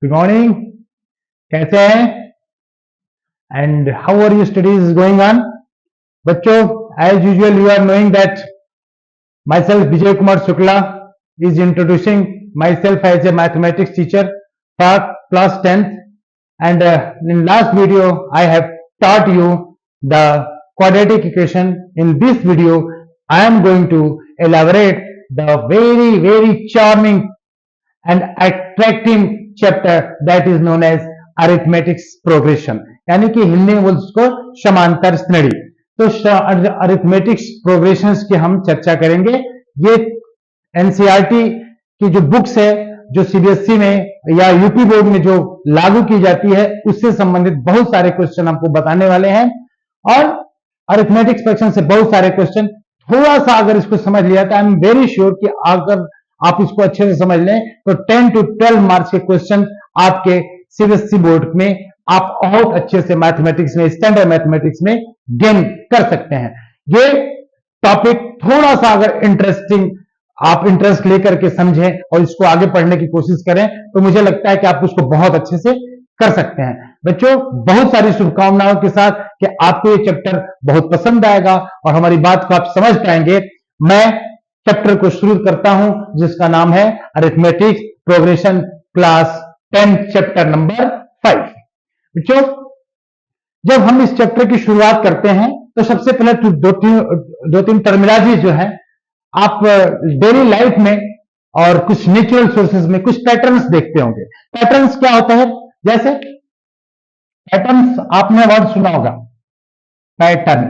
Good morning, कैसे हैं and how are you studies is going on? बच्चों, as usual you are knowing that myself Vijay Kumar Shukla is introducing myself as a mathematics teacher for class 10th, and in last video I have taught you the quadratic equation. In this video I am going to elaborate the very charming and attractive chapter that is known as arithmetic progression, यानी कि हिंदी में बोलते उसको समांतर श्रेणी। तो arithmetics progressions की हम चर्चा करेंगे। ये एनसीईआरटी की जो बुक्स है, जो सीबीएसई में या यूपी बोर्ड में जो लागू की जाती है, उससे संबंधित बहुत सारे क्वेश्चन आपको बताने वाले हैं। और अरिथमेटिक्स फ्रैक्शन से बहुत सारे क्वेश्चन, थोड़ा सा अगर इसको समझ लिया तो आई एम वेरी श्योर कि अगर आप इसको अच्छे से समझ लें तो 10 to 12 मार्क्स के क्वेश्चन आपके सीबीएसई बोर्ड में आप बहुत अच्छे से मैथमेटिक्स में, स्टैंडर्ड मैथमेटिक्स में गेन कर सकते हैं। ये टॉपिक थोड़ा सा अगर इंटरेस्टिंग, आप इंटरेस्ट लेकर के समझें और इसको आगे पढ़ने की कोशिश करें तो मुझे लगता है कि आप उसको बहुत अच्छे से कर सकते हैं। बच्चों, बहुत सारी शुभकामनाओं के साथ कि आपको ये चैप्टर बहुत पसंद आएगा और हमारी बात को आप समझ पाएंगे। मैं चैप्टर को शुरू करता हूं जिसका नाम है arithmetics progression class 10 chapter number 5। बच्चों, जब हम इस चैप्टर की शुरुआत करते हैं तो सबसे पहले दो तीन टर्मिनोलॉजी जो है आप डेली लाइफ में और कुछ नेचुरल सोर्सेज में कुछ पैटर्न्स देखते होंगे। पैटर्न्स क्या होता है? जैसे पैटर्न्स, आपने वर्ड सुना होगा pattern.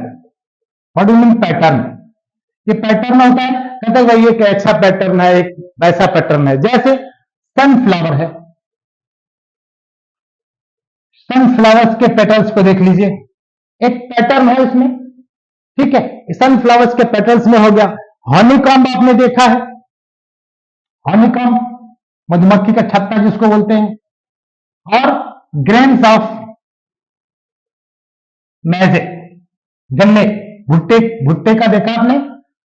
What do mean pattern? ये पैटर्न होता है, कहते हैं भाई एक ऐसा पैटर्न है, एक वैसा पैटर्न है। जैसे सनफ्लावर है, सनफ्लावर्स के पेटल्स को देख लीजिए, एक पैटर्न है इसमें, ठीक है। सनफ्लावर्स के पेटल्स में हो गया। हनीकॉम्ब आपने देखा है, हनीकॉम्ब मधुमक्खी का छत्ता जिसको बोलते हैं। और ग्रेन्स ऑफ मैजे, गन्ने, भुट्टे, भुट्टे का देखा आपने,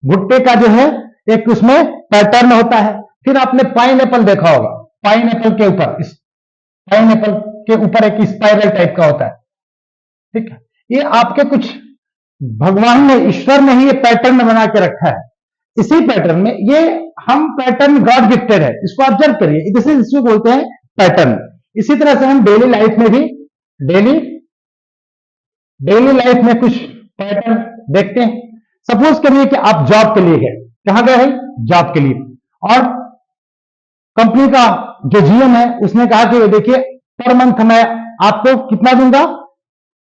भुट्टे का जो है एक उसमें पैटर्न होता है। फिर आपने पाइनएप्पल देखा होगा, पाइनएप्पल के ऊपर, पाइनएप्पल के ऊपर एक स्पाइरल टाइप का होता है, ठीक है। ये आपके कुछ भगवान ने, ईश्वर ने ही ये पैटर्न बना के रखा है। इसी पैटर्न में ये हम पैटर्न गॉड गिफ्टेड है, इसको ऑब्जर्व करिए, इसको बोलते हैं पैटर्न। इसी तरह से हम डेली लाइफ में भी डेली लाइफ में कुछ पैटर्न देखते हैं। सपोज करिए कि आप जॉब के लिए गए, कहां गए हैं? जॉब के लिए। और कंपनी का जो जीएम है उसने कहा कि देखिए पर मंथ मैं आपको कितना दूंगा,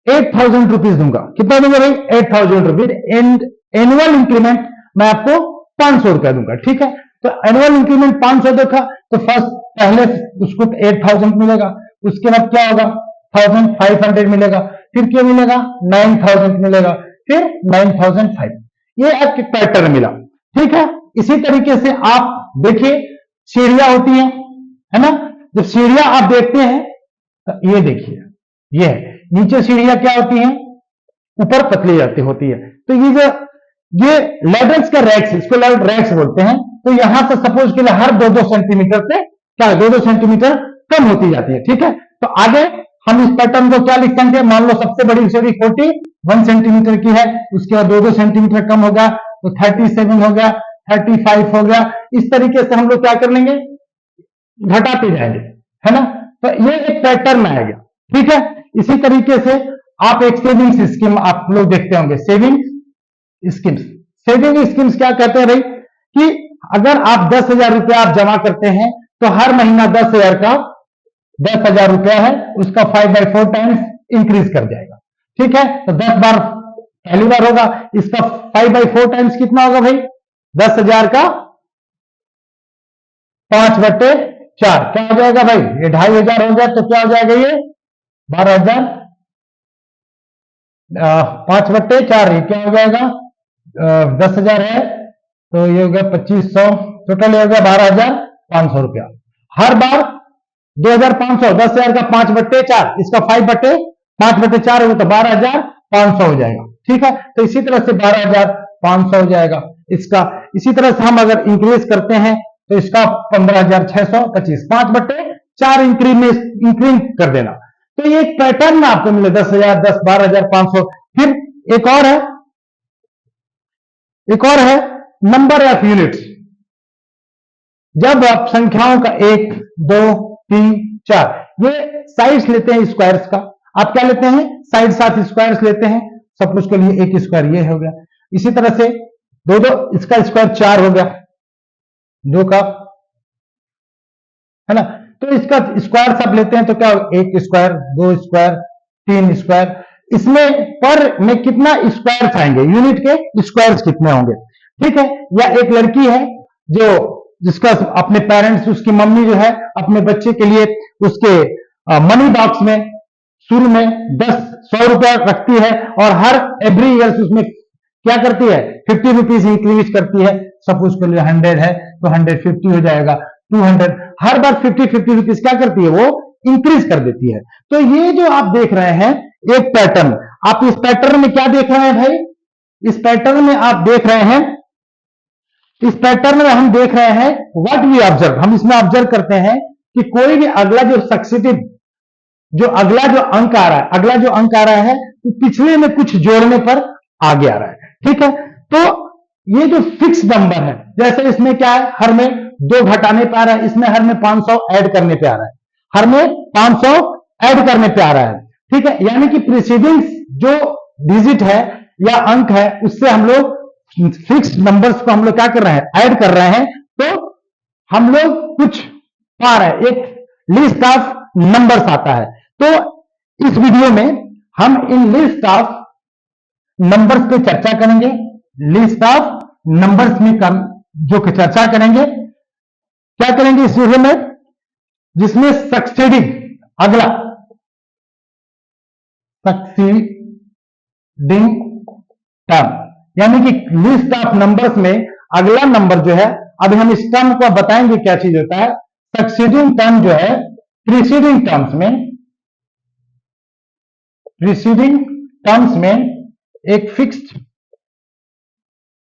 8,000 रुपीज दूंगा। कितना दूंगा भाई? 8,000 रुपीज। एंड एनुअल इंक्रीमेंट मैं आपको 500 रुपया दूंगा, ठीक है। तो एनुअल इंक्रीमेंट 500 देखा तो फर्स्ट पहले उसको 8,000 मिलेगा, उसके बाद क्या होगा? 1,500 मिलेगा, फिर क्या मिलेगा? 9,000 मिलेगा, फिर 9,500। ये एक पैटर्न मिला, ठीक है। इसी तरीके से आप देखिए सीढ़ियां होती है ना। जब सीढ़ियां आप देखते हैं तो ये देखिए, ये है नीचे सीढ़ियां क्या होती हैं? ऊपर पतली जाती होती है। तो ये लैडर्स का रैक्स, इसको रैक्स बोलते हैं। तो यहां से सपोज के लिए हर 2-2 सेंटीमीटर से क्या 2-2 सेंटीमीटर कम होती जाती है, ठीक है। तो आगे हम इस पैटर्न को क्या लिख सकते हैं? मान लो सबसे बड़ी सीढ़ी 41 सेंटीमीटर की है, उसके बाद 2-2 सेंटीमीटर कम होगा तो 37 हो गया, 35 हो गया। इस तरीके से हम लोग क्या कर लेंगे? घटाते जाएंगे, है ना। तो ये एक पैटर्न आएगा, ठीक है। इसी तरीके से आप एक सेविंग्स स्कीम आप लोग देखते होंगे, सेविंग्स स्कीम्स। सेविंग स्कीम्स क्या कहते हैं भाई? कि अगर आप 10,000 रुपया आप जमा करते हैं तो हर महीना 10,000 का 10,000 रुपया है, उसका 5/4 टाइम्स इंक्रीज कर जाएगा, ठीक है। तो 10 बार पहली बार होगा, इसका 5/4 टाइम्स कितना होगा भाई? 10,000 का 5/4 क्या हो जाएगा भाई? ये 2,500 हो गया, तो क्या हो जाएगा? ये 12,000। 5/4 ये क्या हो जाएगा? 10,000 है तो ये हो गया 2,500, टोटल ये हो गया 12,500 रुपया। हर बार 2,500, 10,000 का 5/4, इसका 5/4 होगा तो 12,500 हो जाएगा, ठीक है। तो इसी तरह से 12,500 हो जाएगा इसका। इसी तरह से हम अगर इंक्रीज करते हैं तो इसका 15,625, 4 इंक्रीज कर देना। तो ये एक पैटर्न में आपको मिले 10,000, 10, 12,500। फिर एक और है नंबर ऑफ यूनिट्स। जब आप संख्याओं का 1, 2, 3, 4 ये साइड्स लेते हैं स्क्वायर्स का, आप क्या लेते हैं साइड साथ स्क्वायर्स लेते हैं। सपोज के लिए एक स्क्वायर ये हो गया, इसी तरह से दो इसका स्क्वायर 4 हो गया, 2 का, है ना। तो इसका स्क्वायर सब लेते हैं तो क्या, 1 स्क्वायर, 2 स्क्वायर, 3 स्क्वायर। इसमें पर में कितना स्क्वायर्स आएंगे, यूनिट के स्क्वायर्स कितने होंगे, ठीक है। या एक लड़की है जो जिसका अपने पेरेंट्स, उसकी मम्मी जो है अपने बच्चे के लिए उसके मनी बॉक्स में शुरू में 100 रुपया रखती है और हर एवरी ईयर उसमें क्या करती है 50 रुपीज इंक्रीज करती है। सपोज के लिए 100 है तो 150 हो जाएगा, 200, हर बार 50 रुपीज क्या करती है वो इंक्रीज कर देती है। तो ये जो आप देख रहे हैं एक पैटर्न, आप इस पैटर्न में क्या देख रहे हैं भाई, इस पैटर्न में आप देख रहे हैं, इस पैटर्न में हम देख रहे हैं व्हाट वी ऑब्जर्व, हम इसमें ऑब्जर्व करते हैं कि कोई भी अगला जो सक्सेसिव अगला जो अंक आ रहा है तो पिछले में कुछ जोड़ने पर आगे आ रहा है, ठीक है। तो ये जो फिक्स नंबर है, जैसे इसमें क्या है, हर में 2 घटाने पे आ रहा है, इसमें हर में 500 ऐड करने पे आ रहा है, हर में 500 ऐड करने पे आ रहा है, ठीक है। यानी कि प्रीसीडिंग जो डिजिट है या अंक है उससे हम लोग फिक्स्ड नंबर्स को हम लोग क्या कर रहे हैं, ऐड कर रहे हैं। तो हम लोग कुछ पा रहे हैं, एक लिस्ट ऑफ नंबर्स आता है। तो इस वीडियो में हम इन लिस्ट ऑफ नंबर्स पे चर्चा करेंगे, लिस्ट ऑफ नंबर्स में जो कि चर्चा करेंगे, क्या करेंगे इस वीडियो में, जिसमें सक्सीडिंग अगला सक्सीडिंग टर्म, यानी कि लिस्ट ऑफ नंबर्स में अगला नंबर जो है, अभी हम इस टर्म को बताएंगे क्या चीज होता है। सक्सीडिंग टर्म जो है प्रीसीडिंग टर्म्स में एक फिक्स्ड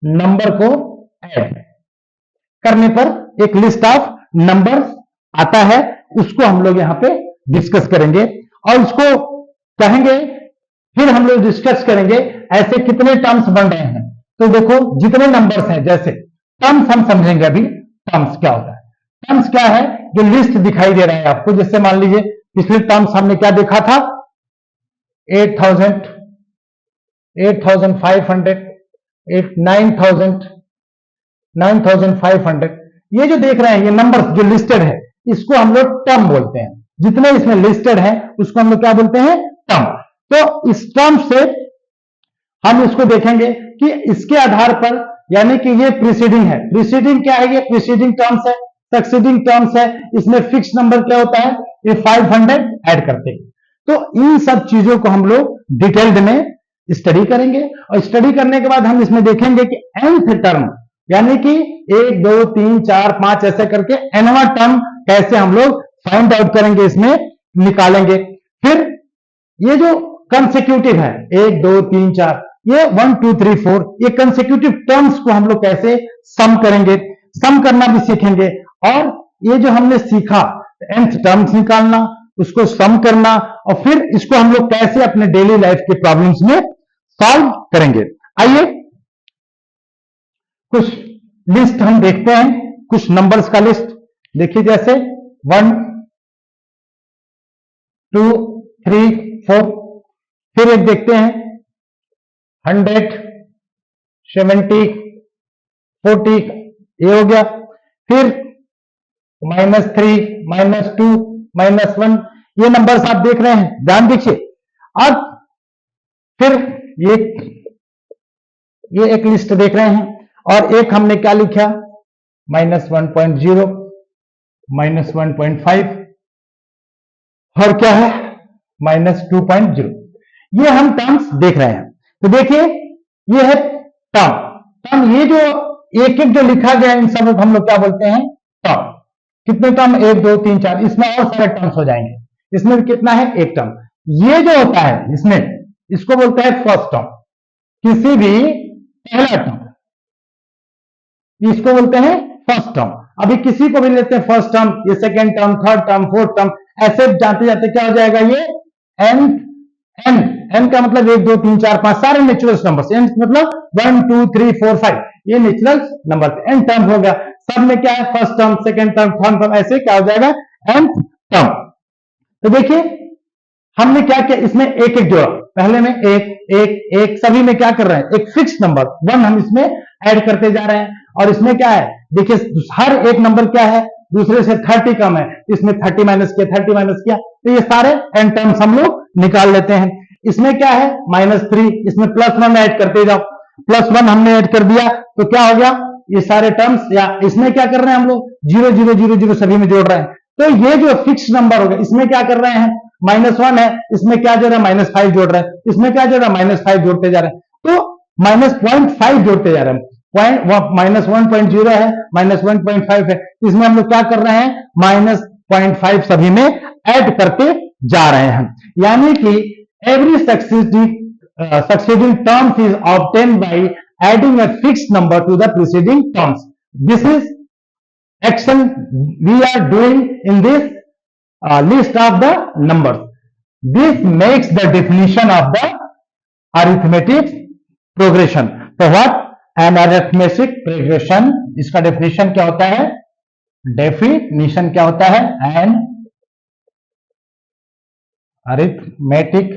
नंबर को ऐड करने पर एक लिस्ट ऑफ नंबर्स आता है, उसको हम लोग यहां पे डिस्कस करेंगे और उसको कहेंगे, फिर हम लोग डिस्कस करेंगे ऐसे कितने टर्म्स बन रहे हैं। तो देखो जितने नंबर्स हैं, जैसे टर्म्स हम समझेंगे अभी, टर्म्स क्या होता है। टर्म्स क्या है, जो लिस्ट दिखाई दे रहा है आपको, जैसे मान लीजिए पिछले टर्म्स हमने क्या देखा था, 8,000, 8,500, 9,000, 9,500, ये जो देख रहे हैं ये नंबर्स जो लिस्टेड है, इसको हम लोग टर्म बोलते हैं। जितने इसमें लिस्टेड है उसको हम लोग क्या बोलते हैं, टर्म। तो इस टर्म से हम इसको देखेंगे कि इसके आधार पर, यानी कि ये प्रीसीडिंग है, प्रीसीडिंग क्या है, ये प्रीसीडिंग टर्म्स है, सक्सीडिंग टर्म्स है, इसमें फिक्स नंबर क्या होता है, ये 500 ऐड करते हैं। तो इन सब चीजों को हम लोग डिटेल्ड में स्टडी करेंगे और स्टडी करने के बाद हम इसमें देखेंगे कि nth टर्म, यानी कि 1, 2, 3, 4, 5 ऐसे करके nवां टर्म कैसे हम लोग फाइंड आउट करेंगे, इसमें निकालेंगे। फिर ये जो कंसेक्यूटिव है 1, 2, 3, 4, ये 1, 2, 3, 4, ये कंसेक्यूटिव टर्म्स को हम लोग कैसे सम करेंगे, सम करना भी सीखेंगे। और ये जो हमने सीखा nth टर्म्स निकालना, उसको सम करना, और फिर इसको हम लोग कैसे अपने डेली लाइफ के प्रॉब्लम्स में सॉल्व करेंगे। आइए कुछ लिस्ट हम देखते हैं, कुछ नंबर्स का लिस्ट देखिए, जैसे 1, 2, 3, 4। फिर एक देखते हैं 100, 70, 40, ये हो गया। फिर -3, -2, -1, ये नंबर्स आप देख रहे हैं, ध्यान दीजिए। अब फिर ये एक लिस्ट देख रहे हैं, और एक हमने क्या लिखा, -1.0, -1.5, और क्या है -2.0। ये हम टर्म्स देख रहे हैं। तो देखिए ये है टर्म, ये जो एक एक जो लिखा गया इन सब हम लोग क्या बोलते हैं, टर्म। कितने टर्म, 1, 2, 3, 4, इसमें और सारे टर्म्स हो जाएंगे। इसमें कितना है, एक टर्म। ये जो होता है इसमें, इसको बोलते हैं फर्स्ट टर्म, किसी भी पहला टर्म, इसको बोलते हैं फर्स्ट टर्म। अभी किसी को भी लेते हैं फर्स्ट टर्म, ये second term, third term, fourth term, ऐसे जाते जाते क्या हो जाएगा ये एन। एन एन का मतलब 1 2 3 4 5 सारे नेचुरल नंबर। एन मतलब 1 2 3 4 5 ये नेचुरल नंबर। एन टर्म हो गया। सब में क्या है first term, second term, third term, ऐसे क्या हो जाएगा एन टर्म। तो देखिए हमने क्या किया, इसमें एक एक जोड़ा। पहले में एक एक एक, सभी में क्या कर रहे हैं एक फिक्स नंबर 1 हम इसमें ऐड करते जा रहे हैं। और इसमें क्या है देखिए हर एक नंबर क्या है दूसरे से 30 कम है, इसमें 30 माइनस किया, 30 माइनस किया, तो ये सारे एन टर्म्स हम लोग निकाल लेते हैं। इसमें क्या है -3, इसमें +1 ऐड करते जाओ। +1 हमने ऐड कर दिया तो क्या हो गया ये सारे टर्म्स, या इसमें क्या कर रहे हैं हम लोग 0 0 0 0 सभी में जोड़ रहे हैं। तो ये जो फिक्स नंबर होगा इसमें क्या कर रहे हैं -1 है, इसमें क्या जोड़ रहा है -5 जोड़ रहे हैं, इसमें क्या जोड़ रहा है -5 जोड़ते जा रहे हैं। तो -0.5 जोड़ते जा रहे हैं। -1.0 है, -1.5 है, इसमें हम लोग क्या कर रहे हैं -0.5 सभी में ऐड करते जा रहे हैं। यानी कि every succeeding terms is obtained by adding a fixed number to the preceding terms. This is action we are doing in this list of the numbers. This makes the definition of the arithmetic progression. So what an arithmetic progression, इसका definition क्या होता है, definition क्या होता है, an arithmetic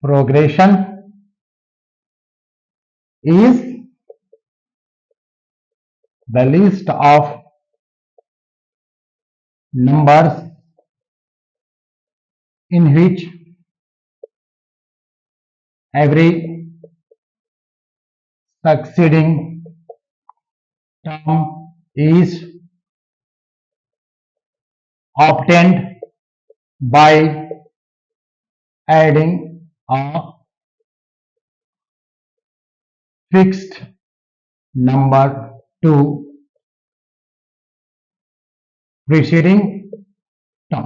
progression is the list of numbers in which every succeeding term is obtained by adding a fixed number to preceding term.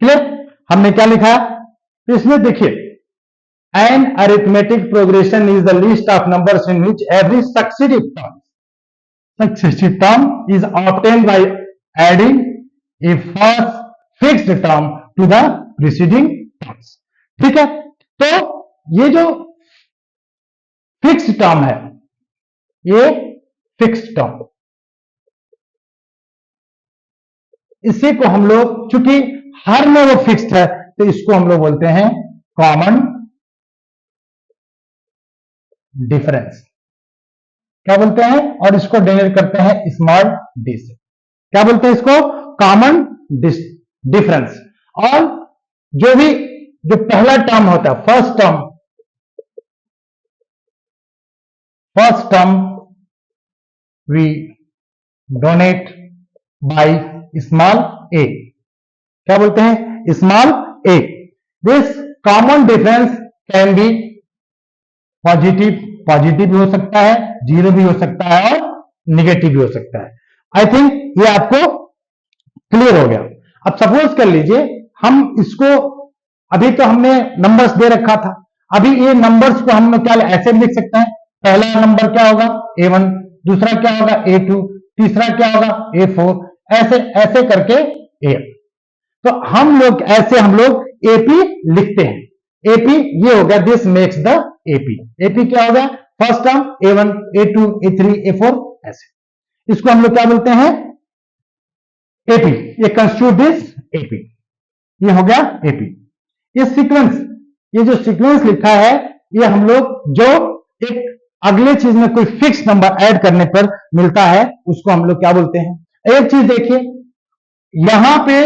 Clear? हमने क्या लिखा तो इसमें देखिए an arithmetic progression is the list of numbers in which every successive term is obtained by adding a first fixed term to the preceding terms. ठीक है, तो ये जो फिक्स टर्म है ये फिक्स टर्म, इसी को हम लोग चूंकि हर में वो फिक्स्ड है तो इसको हम लोग बोलते हैं कॉमन डिफरेंस। क्या बोलते हैं, और इसको डिनोट करते हैं स्मॉल डी से। क्या बोलते हैं इसको, कॉमन डिफरेंस। और जो पहला टर्म होता है first term we donate by small A. क्या बोलते हैं small A. This common difference can be positive भी हो सकता है, 0 भी हो सकता है और निगेटिव भी हो सकता है। आई थिंक ये आपको क्लियर हो गया। अब सपोज कर लीजिए हम इसको, अभी तो हमने नंबर्स दे रखा था, अभी ये नंबर्स को हम क्या ऐसे लिख सकते हैं, पहला नंबर क्या होगा A1, दूसरा क्या होगा A2, तीसरा क्या होगा A4, ऐसे ऐसे करके A। तो हम लोग AP लिखते हैं। AP ये हो गया, दिस मेक्स द AP क्या होगा, first term A1, A2, A3, A4 ऐसे, इसको हम लोग क्या बोलते हैं AP। ये कंस्टिट्यूट दिस AP, ये हो गया AP। ये सीक्वेंस, ये जो सीक्वेंस लिखा है ये हम लोग जो एक अगले चीज में कोई फिक्स नंबर ऐड करने पर मिलता है उसको हम लोग क्या बोलते हैं। एक चीज देखिए यहां पे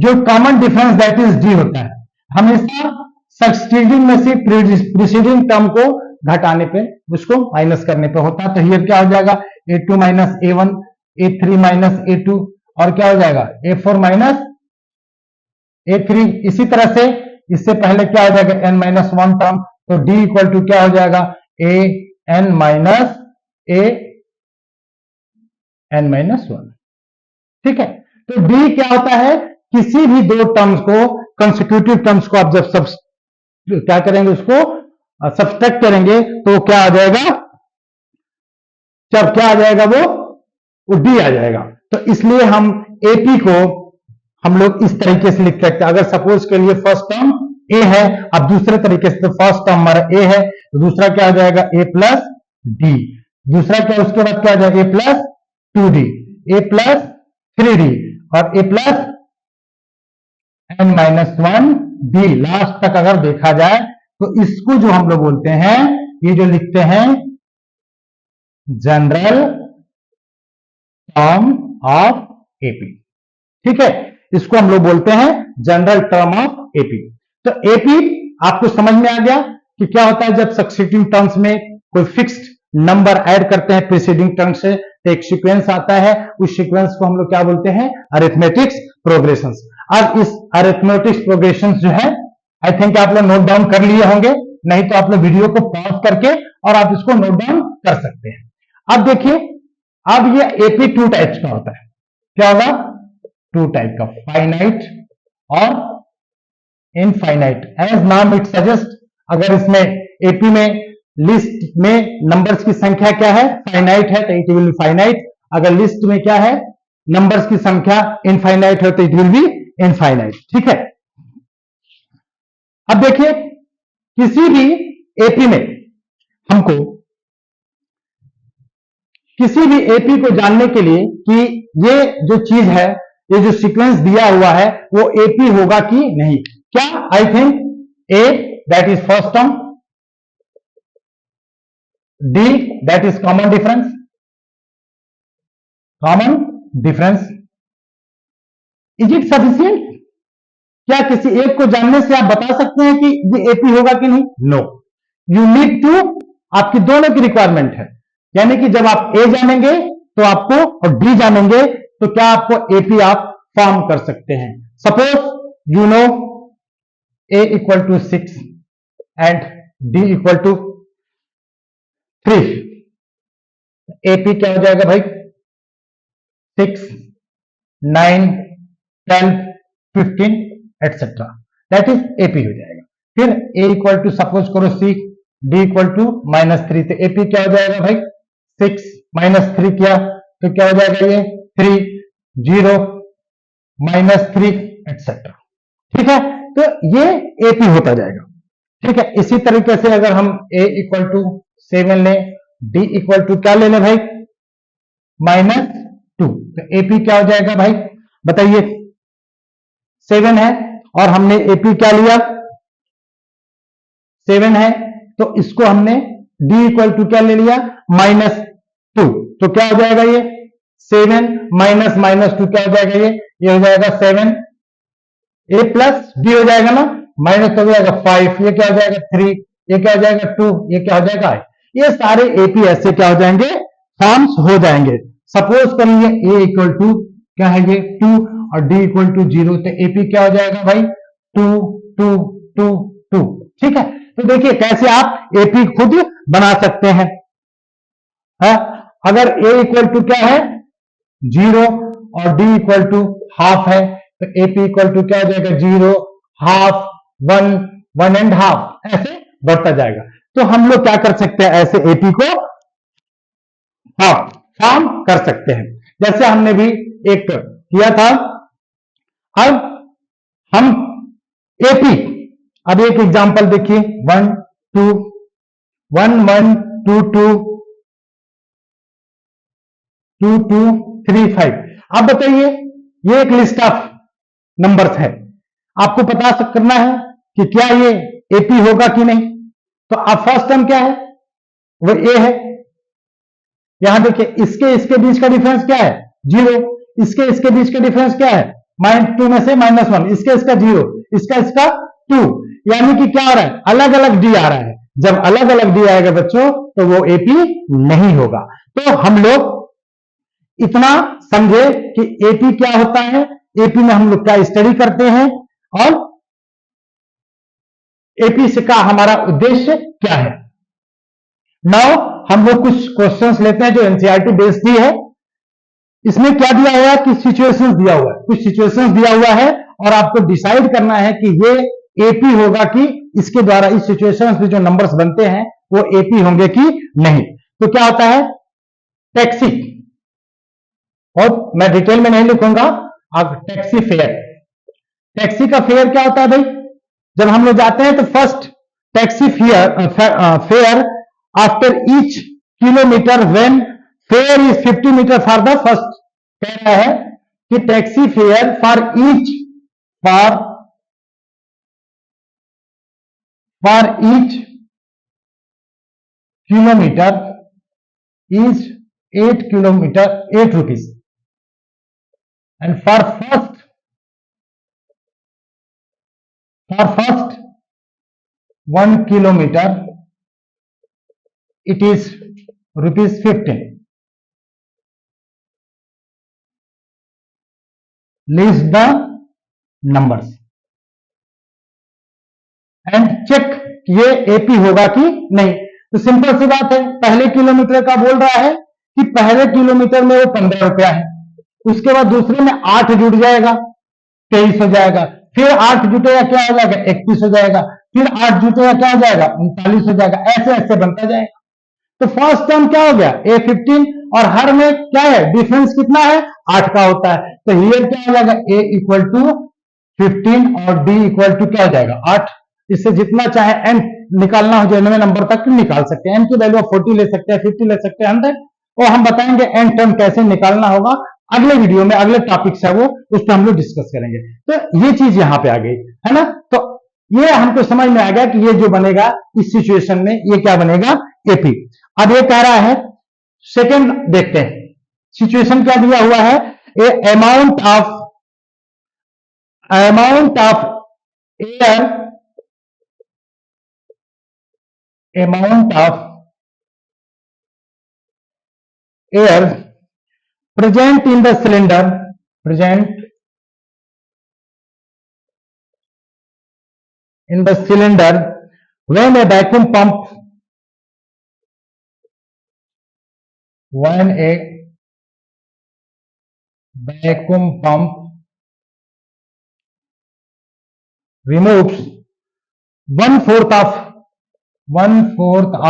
जो common difference that is D होता है, हमेशा सक्सीडिंग में से प्रीसीडिंग टर्म को घटाने पे, उसको माइनस करने पे होता है। तो हियर क्या हो जाएगा A2 minus A1, A3 minus A2 और क्या हो जाएगा A4 माइनस A3। इसी तरह से इससे पहले क्या हो जाएगा n माइनस 1 टर्म, तो D इक्वल टू क्या हो जाएगा an माइनस an-1। ठीक है, तो D क्या होता है, किसी भी दो टर्म्स को, कंसेक्यूटिव टर्म्स को आप जब क्या करेंगे, उसको सब्सट्रैक्ट करेंगे तो क्या आ जाएगा जब क्या आ जाएगा वो डी आ जाएगा। तो इसलिए हम एपी को हम लोग इस तरीके से लिख सकते हैं। अगर सपोज के लिए फर्स्ट टर्म ए है, अब दूसरे तरीके से, तो फर्स्ट टर्म हमारा ए है, तो दूसरा क्या हो जाएगा ए प्लस डी, दूसरा क्या, उसके बाद क्या आ जाएगा ए प्लस 2d, ए प्लस 3d और ए प्लस n-1d। लास्ट तक अगर देखा जाए तो इसको जो हम लोग बोलते हैं, ये जो लिखते हैं जनरल टर्म ऑफ एपी, ठीक है, इसको हम लोग बोलते हैं जनरल टर्म ऑफ एपी। तो एपी आपको समझ में आ गया कि क्या होता है जब सक्सेसिव टर्म्स में कोई फिक्स्ड नंबर ऐड करते हैं प्रीसीडिंग टर्म से, तो एक सीक्वेंस आता है, उस सीक्वेंस को हम लोग क्या बोलते हैं, अरिथमेटिक्स प्रोग्रेशंस। अब इस अरिथमेटिक्स प्रोग्रेशंस जो है, आई थिंक आप लोग नोट डाउन कर लिए होंगे, नहीं तो आप लोग वीडियो को पॉज करके और आप इसको नोट डाउन कर सकते हैं। अब देखिए, अब ये एपी 2 टाइप्स का होता है। क्या होगा, 2 टाइप का, फाइनाइट और इनफाइनाइट। एज नाम इट सजेस्ट, अगर इसमें एपी में लिस्ट में नंबर्स की संख्या क्या है, फाइनाइट है, तो इट विल बी फाइनाइट। अगर लिस्ट में क्या है, नंबर्स की संख्या इनफाइनाइट है, तो इट विल बी इनफाइनाइट, ठीक है। अब देखिए, किसी भी एपी में हमको किसी भी एपी को जानने के लिए कि ये जो चीज है, ये जो सीक्वेंस दिया हुआ है, वो एपी होगा कि नहीं, क्या, I think A that is first term, D that is common difference, is it sufficient? क्या किसी एक को जानने से आप बता सकते हैं कि ये एपी होगा कि नहीं? नो, यू नीड टू, आपकी दोनों की रिक्वायरमेंट है। यानी कि जब आप ए जानेंगे तो आपको, और डी जानेंगे तो क्या आपको एपी आप फॉर्म कर सकते हैं। Suppose you know a equal to 6 and D equal to 3, AP क्या हो जाएगा भाई, 6, 9, 12, 15 एटसेट्रा, दैट इज एपी हो जाएगा। फिर ए इक्वल टू सपोज करो 6, डी इक्वल टू -3, तो एपी क्या हो जाएगा भाई, 6 - 3 किया तो क्या हो जाएगा, ये 3, 0, -3 एटसेट्रा, ठीक है। तो ये एपी होता जाएगा, ठीक है। इसी तरीके से अगर हम ए इक्वल टू 7 लें, डी इक्वल टू क्या ले लें भाई, -2, तो एपी क्या हो जाएगा भाई, बताइए, 7 है और हमने एपी क्या लिया, 7 है, तो इसको हमने डी इक्वल टू क्या ले लिया, -2, तो क्या हो जाएगा ये 7 -2 क्या हो जाएगा, ये हो जाएगा 7, ए प्लस डी हो जाएगा ना, माइनस हो जाएगा 5, ये क्या हो जाएगा 3, ये क्या हो जाएगा 2, ये क्या हो जाएगा, ये सारे एपी ऐसे क्या हो जाएंगे, फॉर्म्स हो जाएंगे। सपोज करिए ए इक्वल टू क्या है, ये 2 और डी इक्वल टू 0, तो एपी क्या हो जाएगा भाई, 2, 2, 2, 2, ठीक है। तो देखिए कैसे आप एपी खुद बना सकते हैं। अगर ए इक्वल टू क्या है, 0 और डी इक्वल टू हाफ है, तो एपी इक्वल टू क्या हो जाएगा, 0, हाफ, 1, 1 एंड हाफ, ऐसे बढ़ता जाएगा। तो हम लोग क्या कर सकते हैं, ऐसे एपी को फॉर्म कर सकते हैं, जैसे हमने भी एक किया था। अब हम एपी, अब एक एग्जांपल देखिए, 1 2 1 1 2 2 2 2 3 5। अब बताइए, ये एक लिस्ट ऑफ नंबर्स है, आपको पता करना है कि क्या ये एपी होगा कि नहीं। तो अब फर्स्ट टर्म क्या है, वो ए है। यहां देखिए, इसके बीच का डिफरेंस क्या है, 0, इसके बीच का डिफरेंस क्या है, -2 में से -1, इसका 0, इसका 2, यानी कि क्या आ रहा है, अलग अलग डी आ रहा है। जब अलग अलग डी आएगा बच्चों, तो वो एपी नहीं होगा। तो हम लोग इतना समझे कि एपी क्या होता है, एपी में हम लोग क्या स्टडी करते हैं, और एपी से का हमारा उद्देश्य क्या है। नाउ हम लोग कुछ क्वेश्चंस लेते हैं जो एनसीईआरटी बेस्ड ही है। इसमें क्या दिया हुआ है कि सिचुएशंस दिया हुआ है, कुछ सिचुएशंस दिया हुआ है, और आपको डिसाइड करना है कि ये एपी होगा कि इसके द्वारा इस सिचुएशंस में जो नंबर्स बनते हैं वो एपी होंगे कि नहीं। तो क्या होता है, टैक्सी, और मैं डिटेल में नहीं लिखूंगा, अब टैक्सी फेयर। टैक्सी का फेयर क्या होता है भाई? जब हम लोग जाते हैं तो first taxi fare after each kilometre when fare is 50 metre for the first. कह रहा है कि taxi fare for each kilometre is 8 rupees, and for first 1 kilometer it is rupees 15. List the numbers and check ये AP होगा कि नहीं। तो simple सी बात है, पहले किलोमीटर का बोल रहा है कि पहले किलोमीटर में वो 15 रुपया है, उसके बाद दूसरे में 8 जुड़ जाएगा 23 हो जाएगा, फिर 8 जुटेगा क्या हो जाएगा 31 हो जाएगा, फिर 8 जुटेगा क्या हो जाएगा 39 हो जाएगा, ऐसे ऐसे बनता जाएगा। तो फर्स्ट टर्म क्या हो गया A15, और हर में क्या है डिफरेंस कितना है 8 का होता है। तो हियर क्या हो जाएगा A इक्वल टू 15 और D इक्वल टू क्या हो जाएगा 8। इससे जितना चाहे n निकालना हो 99 नंबर तक निकाल सकते हैं। n की वैल्यू 40 ले सकते हैं, 50 ले सकते हैं, 100, और हम बताएंगे n टर्म कैसे निकालना होगा अगले वीडियो में, अगले टॉपिक्स है वो, उस पर हम लोग डिस्कस करेंगे। तो ये चीज यहां पे आ गई है ना। तो ये हमको समझ में आ गया कि ये जो बनेगा इस सिचुएशन में ये क्या बनेगा एपी। अब ये कह रहा है सेकेंड, देखते हैं सिचुएशन क्या दिया हुआ है। A amount of air present in the cylinder when a vacuum pump removes 1/4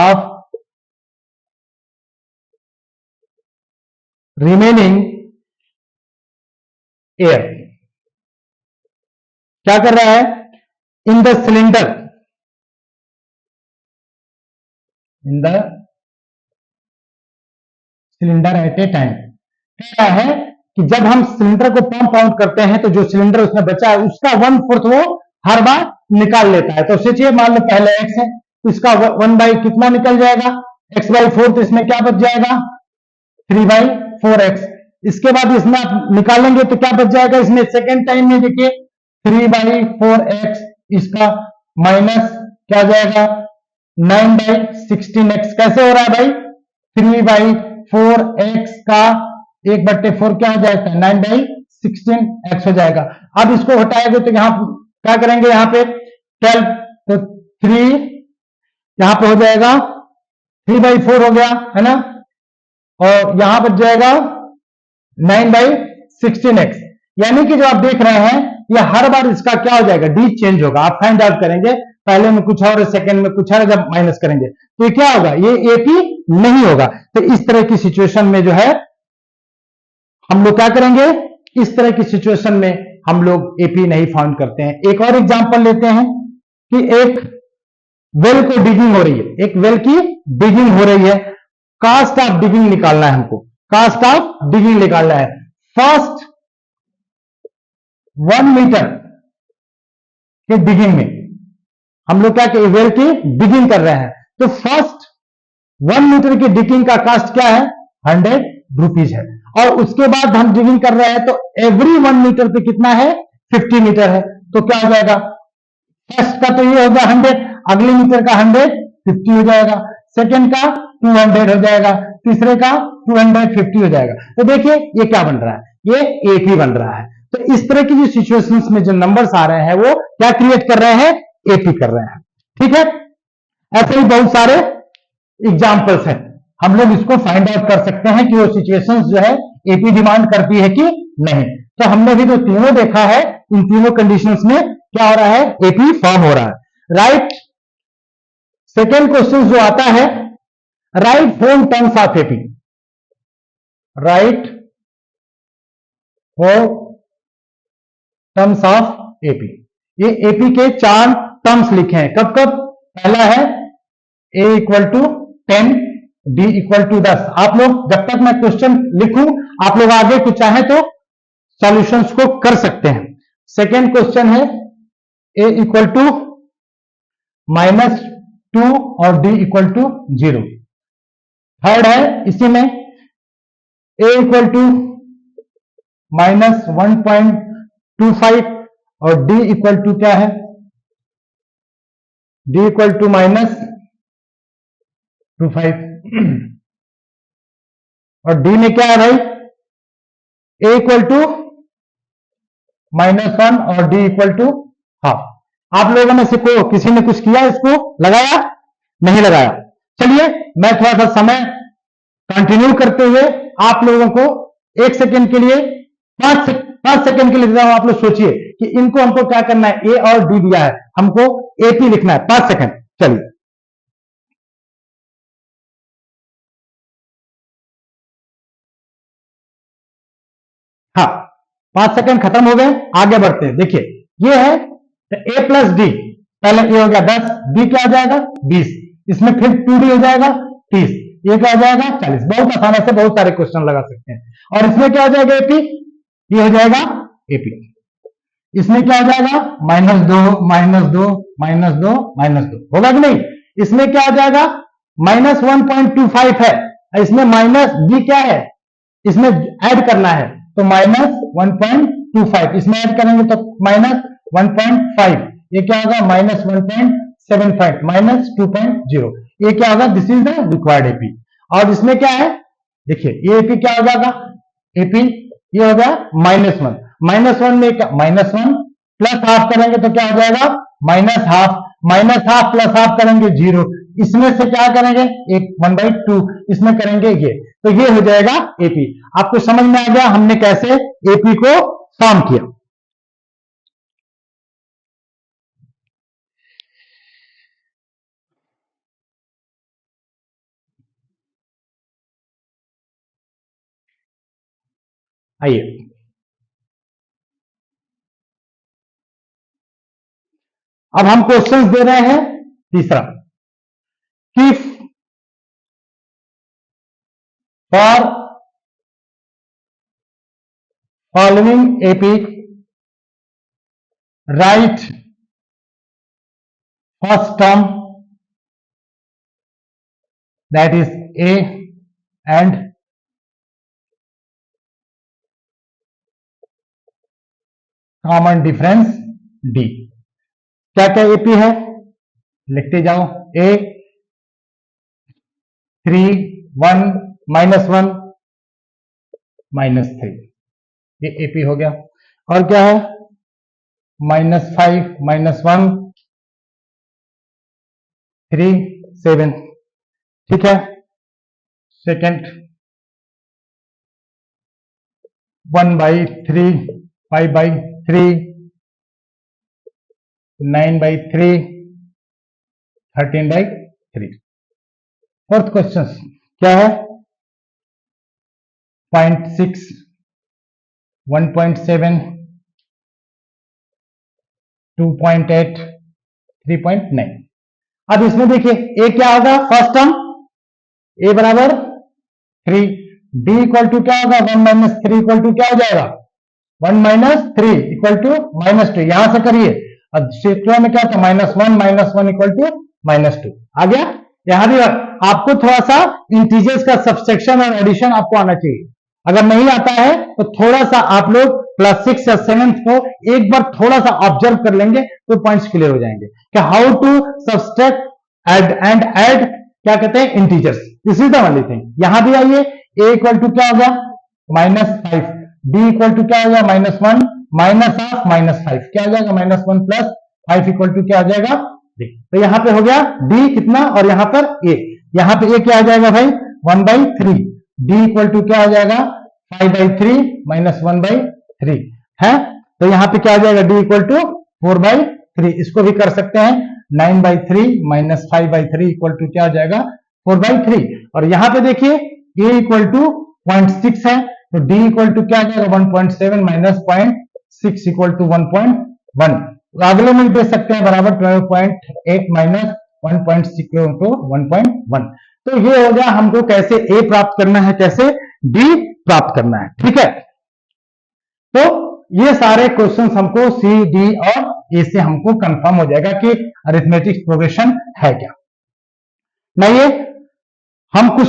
of remaining air। क्या कर रहा है in the cylinder eight A time. कह रहा है कि जब हम सिलेंडर को पंप आउट करते हैं तो जो सिलेंडर उसमें बचा है उसका 1/4 वो हर बार निकाल लेता है। तो सोचिए मान लो पहले x है तो इसका 1 बाई कितना निकल जाएगा x/4, तो इसमें क्या बच जाएगा 3/4x। इसके बाद इसमें आप निकालेंगे तो क्या बच जाएगा इसमें सेकेंड टाइम में देखिए 3/4x, इसका माइनस क्या जाएगा 9/16x। कैसे हो रहा है भाई 3/4x का 1/4 क्या हो जाएगा 9/16x हो जाएगा। अब इसको हटाएंगे तो यहां क्या करेंगे यहां पे 12, तो 3 यहां पे हो जाएगा 3/4 हो गया है ना, और यहां बच जाएगा 9/16x। यानी कि जो आप देख रहे हैं ये हर बार इसका क्या हो जाएगा डी चेंज होगा। आप फाइंड आउट करेंगे पहले में कुछ और सेकंड में कुछ और, जब माइनस करेंगे तो ये क्या होगा ये एपी नहीं होगा। तो इस तरह की सिचुएशन में जो है हम लोग क्या करेंगे, इस तरह की सिचुएशन में हम लोग एपी नहीं फाउंड करते हैं। एक और एग्जांपल लेते हैं कि एक वेल को डिगिंग हो रही है, एक वेल की डिगिंग हो रही है, कास्ट ऑफ डिगिंग निकालना है हमको, कास्ट ऑफ डिगिंग निकालना है। फर्स्ट 1 मीटर के डिगिंग में हम लोग क्या वेल की डिगिंग कर रहे हैं, तो फर्स्ट 1 मीटर की डिगिंग का कास्ट क्या है 100 रुपीज है, और उसके बाद हम डिगिंग कर रहे हैं तो एवरी 1 मीटर पे कितना है 50 मीटर है। तो क्या हो जाएगा फर्स्ट का तो ये होगा 100, अगले मीटर का 150 हो जाएगा, सेकंड का 200 हो जाएगा, तीसरे का 250 हो जाएगा। तो देखिए ये क्या बन रहा है, ये एपी बन रहा है। तो इस तरह की जो सिचुएशंस में जो नंबर्स आ रहे हैं वो क्या क्रिएट कर रहे हैं एपी कर रहे हैं। ठीक है, ऐसे ही बहुत सारे एग्जाम्पल्स हैं, हम लोग इसको फाइंड आउट कर सकते हैं कि वो सिचुएशंस जो है एपी डिमांड करती है कि नहीं। तो हमने भी जो तीनों देखा है इन तीनों कंडीशंस में क्या हो रहा है एपी फॉर्म हो रहा है। राइट, सेकेंड क्वेश्चन जो आता है write 4 terms of AP. Write four terms of AP. ये एपी के 4 टर्म्स लिखे हैं। कब कब? पहला है a equal to 10, d equal to 10। आप लोग जब तक मैं क्वेश्चन लिखूं आप लोग आगे कुछ चाहे तो सॉल्यूशंस को कर सकते हैं। सेकेंड क्वेश्चन है ए इक्वल टू -2 और डी इक्वल टू 0। थर्ड है इसी में ए इक्वल टू -1.25 और डी इक्वल टू क्या है? डी इक्वल टू -25 और डी में क्या है भाई? ए इक्वल टू -1 और डी इक्वल टू हाफ। आप लोगों में से किसी ने कुछ किया, इसको लगाया? नहीं लगाया। चलिए मैं थोड़ा सा समय कंटिन्यू करते हुए आप लोगों को 1 सेकेंड के लिए 5 सेकेंड के लिए देता हूं। आप लोग सोचिए कि इनको हमको क्या करना है। ए और डी दिया है, हमको एपी लिखना है। 5 सेकेंड। चलिए हाँ, 5 सेकेंड खत्म हो गए। आगे बढ़ते हैं। देखिए ये है ए प्लस डी। पहले ए हो गया 10, डी क्या आ जाएगा? 20। इसमें फिर 2d हो जाएगा 30, ये क्या आ जाएगा? 40। बहुत आसानी से बहुत सारे क्वेश्चन लगा सकते हैं। और इसमें क्या हो जाएगा? एपी। ये हो जाएगा एपी। इसमें क्या हो जाएगा? -2 -2 -2 -2 होगा कि नहीं? इसमें क्या आ जाएगा? -1.25 है, इसमें माइनस डी क्या है? इसमें ऐड करना है तो -1.25। इसमें ऐड करेंगे तो -1.5। ये क्या होगा? -1.75 -2.0। ये क्या होगा? This is the required AP. और इसमें क्या है? देखिए ये एपी क्या हो जाएगा? एपी ये हो गया -1। -1 में क्या? -1 प्लस हाफ करेंगे तो क्या हो जाएगा? -12। -12 प्लस हाफ करेंगे 0। इसमें से क्या करेंगे? 1/2 इसमें करेंगे ये, तो ये हो जाएगा एपी। आपको समझ में आ गया हमने कैसे एपी को फॉर्म किया। आइए अब हम क्वेश्चंस दे रहे हैं। तीसरा कि for following AP right first term that is A and common difference D. क्या क्या एपी है लिखते जाओ। ए 3 1 -1 -3 ये एपी हो गया। और क्या है? -5 -1 3 7। ठीक है। सेकेंड 1/3 5/3 9/3 13/3। फोर्थ क्वेश्चन क्या है? 0.6 1.7 2.8 3.9। अब इसमें देखिए ए क्या होगा? फर्स्ट टर्म ए बराबर 3, डी इक्वल टू क्या होगा? 1 - 3 इक्वल टू क्या हो जाएगा? 1 - 3 इक्वल टू -2। यहां से करिए। अब क्षेत्र में क्या था? -1 - 1 इक्वल टू -2 आ गया। यहां भी आपको थोड़ा सा इंटीजर्स का सबसेक्शन और एडिशन आपको आना चाहिए। अगर नहीं आता है तो थोड़ा सा आप लोग +6 या 7th को एक बार थोड़ा सा ऑब्जर्व कर लेंगे तो पॉइंट्स क्लियर हो जाएंगे कि how to subtract and add क्या कहते हैं? Integers. This is the only thing. यहां भी आइए। ए इक्वल टू क्या हो गया? -5, डी इक्वल टू क्या हो गया? -1 -1 -5 क्या हो जाएगा? -1 + 5 इक्वल टू क्या हो जाएगा? तो यहां पे हो गया डी कितना और यहां पर ए। यहां पे ए क्या आ जाएगा भाई? 1/3। डी इक्वल टू क्या आ जाएगा? 5/3 - 1/3 है। तो यहां पे क्या आ जाएगा? D equal to 4/3। इसको भी कर सकते हैं। 9/3 - 5/3 इक्वल टू क्या आ जाएगा? 4/3। और यहां पे देखिए ए इक्वल टू 0.6 है, तो d इक्वल टू क्या आ जाएगा 1.7 माइनस 0.6 इक्वल टू 1.1। अगले में दे सकते हैं बराबर 12.8 माइनस 1.6 इक्वल टू 1.1। तो ये हो गया हमको कैसे a प्राप्त करना है, कैसे d प्राप्त करना है। ठीक है, तो ये सारे क्वेश्चंस हमको सी डी और ए से हमको कंफर्म हो जाएगा कि अरिथमेटिक प्रोग्रेशन है क्या। नहीं, ये हम कुछ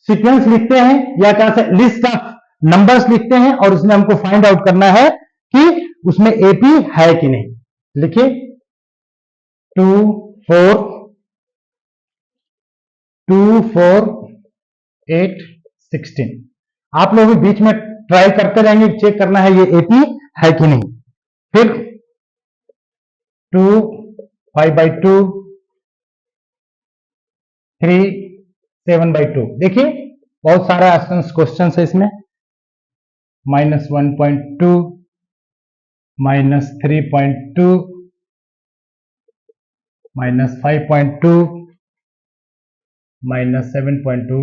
सीक्वेंस लिखते हैं या क्या से लिस्ट ऑफ नंबर्स लिखते हैं और उसमें हमको फाइंड आउट करना है कि उसमें एपी है कि नहीं। लिखिए 2 4 2 4 8 16। आप लोग भी बीच में ट्राई करते रहेंगे, चेक करना है ये एपी है कि नहीं। फिर 2 5/2 3 7/2। देखिए बहुत सारा क्वेश्चन है इसमें, -1.2 -3.2 -5.2 -7.2।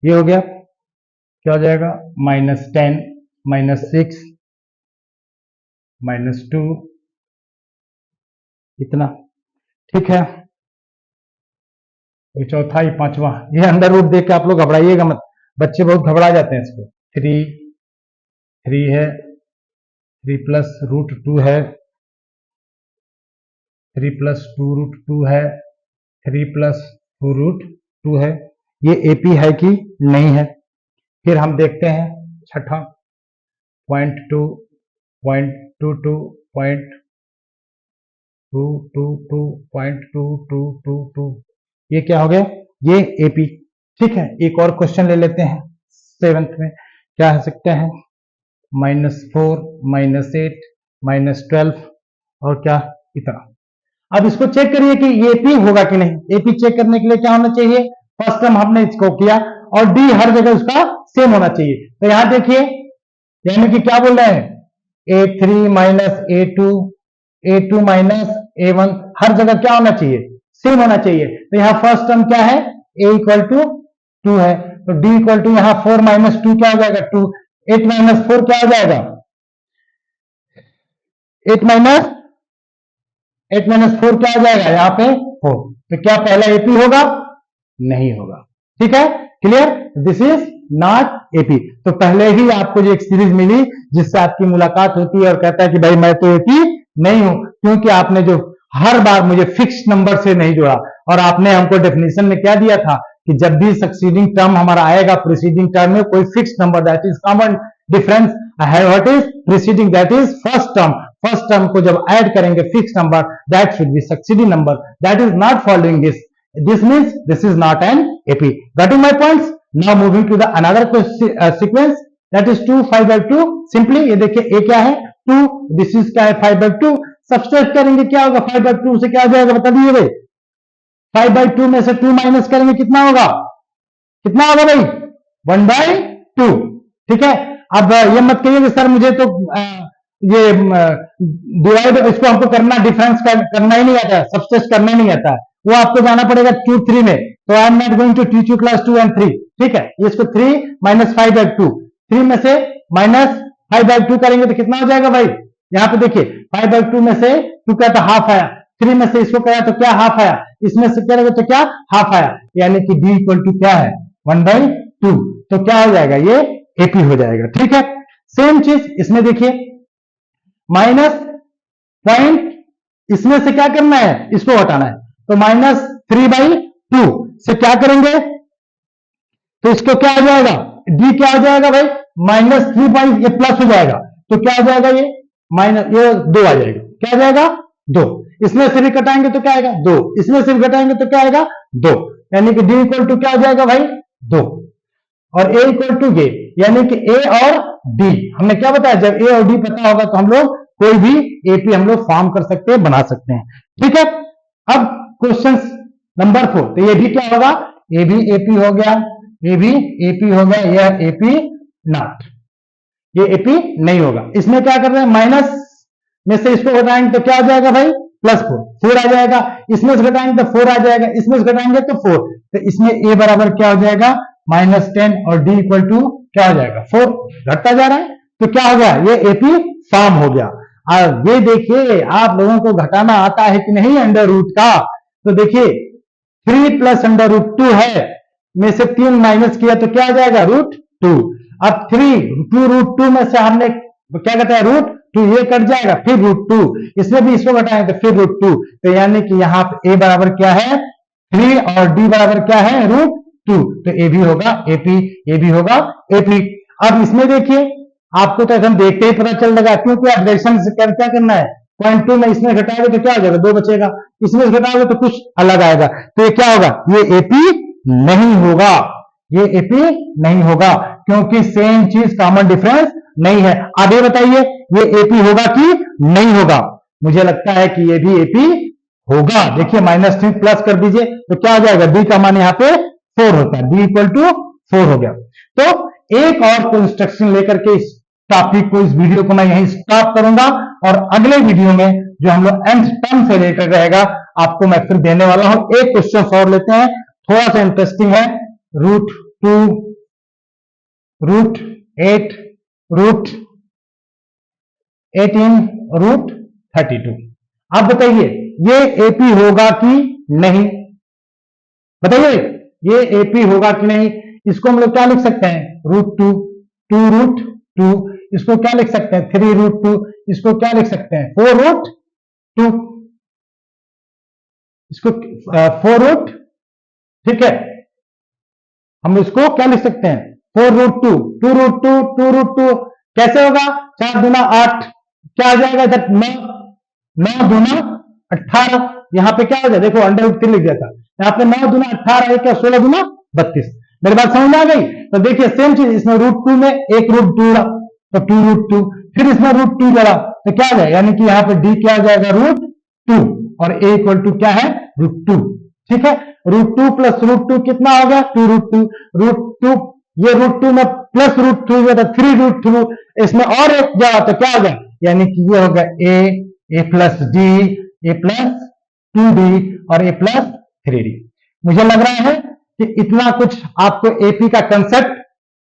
ये हो गया, क्या हो जाएगा -10 -6 -2 इतना। ठीक है, ये चौथा, ये पांचवा, ये अंडर रूट देख के आप लोग घबराइएगा मत, बच्चे बहुत घबरा जाते हैं इसको। 3 है, 3 प्लस रूट 2 है, 3 प्लस 2 रूट 2 है, 3 प्लस 2 रूट 2 है। ये एपी है कि नहीं है। फिर हम देखते हैं छठा 0.2 0.22 0.222 ये क्या हो गया, ये एपी। ठीक है, एक और क्वेश्चन ले लेते हैं 7th में, क्या हो सकते हैं -4 -8 -12 और क्या इतना। अब इसको चेक करिए कि ये एपी होगा कि नहीं। एपी चेक करने के लिए क्या होना चाहिए, फर्स्ट टर्म हमने इसको किया और डी हर जगह उसका सेम होना चाहिए। तो यहां देखिए, यानी कि क्या बोल रहे हैं A3 minus A2 minus A1 हर जगह क्या होना चाहिए, सेम होना चाहिए। तो यहाँ फर्स्ट टर्म क्या है, A इक्वल टू 2 है, तो D इक्वल टू यहाँ 4 माइनस 2 क्या हो जाएगा 2, 8 माइनस 4 क्या हो जाएगा 8 माइनस 4 क्या हो जाएगा यहाँ पे 4। तो क्या पहला एपी होगा, नहीं होगा। ठीक है, clear, this is not AP. तो पहले ही आपको जो एक सीरीज मिली जिससे आपकी मुलाकात होती है और कहता है कि भाई मैं तो एपी नहीं हूं, क्योंकि आपने जो हर बार मुझे फिक्स नंबर से नहीं जोड़ा और आपने हमको डेफिनेशन में क्या दिया था कि जब भी सक्सीडिंग टर्म हमारा आएगा प्रीसीडिंग टर्म में कोई fix number, that is common difference है। What is preceding, that is first term. First term को जब ऐड करेंगे fix number, that should be succeeding number, that is not following this, this means this is not an AP. Getting my points? Now moving to the another sequence, that is 2 5/2। simply ये देखिए a क्या है 2, this is क्या है 5/2। Subtract करेंगे क्या होगा 5/2 से क्या आ जाएगा बता दीजिए भाई। 5/2 में से 2 माइनस करेंगे कितना होगा, कितना होगा भाई 1/2। ठीक है, अब ये मत कहिए कि सर मुझे तो ये डिवाइड इसको हमको करना, डिफरेंस करना ही नहीं आता है, सब्सट्रैक्ट करना नहीं आता है, वो आपको जाना पड़ेगा 2 3 में। तो I am not going to teach you class 2 and 3। ठीक है, इसको 3 माइनस 5/2, 3 में से माइनस 5/2 करेंगे तो कितना हो जाएगा भाई। यहाँ पे देखिए 5/2 में से 2 क्या था हाफ आया, 3 में से इसको करा तो क्या हाफ आया, इसमें से करेंगे तो क्या हाफ आया, यानी कि d इक्वल टू क्या है 1/2। तो क्या हो जाएगा, ये एपी हो जाएगा। ठीक है, सेम चीज इसमें देखिए माइनस पॉइंट, इसमें से क्या करना है, इसको हटाना है, तो -3/2 से क्या करेंगे तो इसको क्या आ जाएगा d क्या आ जाएगा भाई -3, ये प्लस हो जाएगा तो क्या आ जाएगा ये माइनस, ये 2 आ जाएगा, क्या आ जाएगा 2। इसमें से भी घटाएंगे तो क्या आएगा 2, इसमें से भी घटाएंगे तो क्या आएगा 2, यानी कि d इक्वल टू क्या आ जाएगा भाई 2 और a इक्वल टू ये, यानी कि a और d। हमने क्या बताया, जब a और d पता होगा तो हम लोग कोई भी एपी हम लोग फॉर्म कर सकते हैं, बना सकते हैं। ठीक है, अब क्वेश्चन नंबर 4, तो ये भी क्या होगा, ये भी एपी हो गया, ये भी एपी हो गया, यह एपी नॉट, ये एपी नहीं होगा। इसमें क्या कर रहे हैं, माइनस में से इसको घटाएंगे तो क्या आ जाएगा भाई +4, 4 आ जाएगा, इसमें से घटाएंगे तो 4 आ जाएगा, इसमें से घटाएंगे तो 4, तो इसमें ए बराबर क्या हो जाएगा -10 और d इक्वल टू क्या हो जाएगा 4 घटता जा रहा है तो क्या हो गया ये एपी फॉर्म हो गया। और ये देखिए आप लोगों को घटाना आता है कि नहीं अंडर रूट का, तो देखिए 3 प्लस अंडर रूट 2 है में से 3 माइनस किया तो क्या आ जाएगा √2। अब 2 √2 में से हमने क्या कहता है √2 ये कट जाएगा फिर √2 इसमें भी इसको घटाएंगे तो फिर √2 तो यानी कि यहाँ पे a बराबर क्या है 3 और d बराबर क्या है √2 तो a भी होगा AP a भी होगा AP। अब इसमें देखिए आपको तो एकदम देखते ही पता चल जाएगा क्योंकि आप डायरेक्शन से क्या करना है 0.2 में इसमें घटाओगे तो क्या हो जाएगा 2 बचेगा, इसमें घटाओगे तो कुछ अलग आएगा तो ये क्या होगा ये AP नहीं होगा, ये AP नहीं होगा क्योंकि सेम चीज कॉमन डिफरेंस नहीं है। अब ये बताइए ये AP होगा कि नहीं होगा, मुझे लगता है कि ये भी AP होगा। देखिए -3 प्लस कर दीजिए तो क्या हो जाएगा d का मान यहाँ पे 4 होता है d इक्वल टू 4 हो गया। तो एक और इंस्ट्रक्शन लेकर के इस टॉपिक को इस वीडियो को मैं यहीं स्टॉप करूंगा और अगले वीडियो में जो हम लोग nth टर्म से रिलेटेड रहेगा आपको मैं फिर देने वाला हूं। एक क्वेश्चन और लेते हैं थोड़ा सा इंटरेस्टिंग है √2 √8 √18 √32। आप बताइए ये AP होगा कि नहीं, बताइए ये AP होगा कि नहीं। इसको हम लोग क्या लिख सकते हैं √2 2√2 इसको क्या लिख सकते हैं 3√2 इसको क्या लिख सकते हैं 4√2 इसको 4√, ठीक है हम इसको क्या लिख सकते हैं 4√2 2√2 2√2 कैसे होगा 4 दूना 8 क्या आ जाएगा इधर 9 दूना 18 यहाँ पे क्या हो जाए देखो अंडर रूट 3 लिख दिया था यहाँ पे 9 दूना 18 क्या 16 दूना 32। मेरी बात समझ में आ गई। तो देखिए सेम चीज इसमें √2 में एक √2 तो 2√2 फिर इसमें √2 जोड़ा तो क्या आ जाएगा यानी कि यहाँ पे d क्या आ जाएगा √2 और a इक्वल टू क्या है √2, ठीक है √2 प्लस √2 कितना हो गया 2√2 √2 ये √2 में प्लस √2 हुआ था 3√2 इसमें और एक जोड़ा तो क्या हो गया यानी कि ये हो गया a plus d a plus 2d और a प्लस 3d। मुझे लग रहा है कि इतना कुछ आपको AP का कंसेप्ट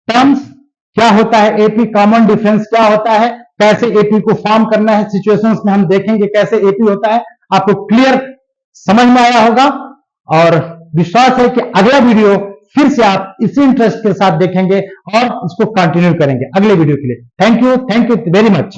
टर्म्स क्या होता है AP कॉमन डिफरेंस क्या होता है कैसे AP को फॉर्म करना है सिचुएशंस में हम देखेंगे कैसे AP होता है आपको क्लियर समझ में आया होगा और विश्वास है कि अगला वीडियो फिर से आप इसी इंटरेस्ट के साथ देखेंगे और इसको कंटिन्यू करेंगे अगले वीडियो के लिए। Thank you very much.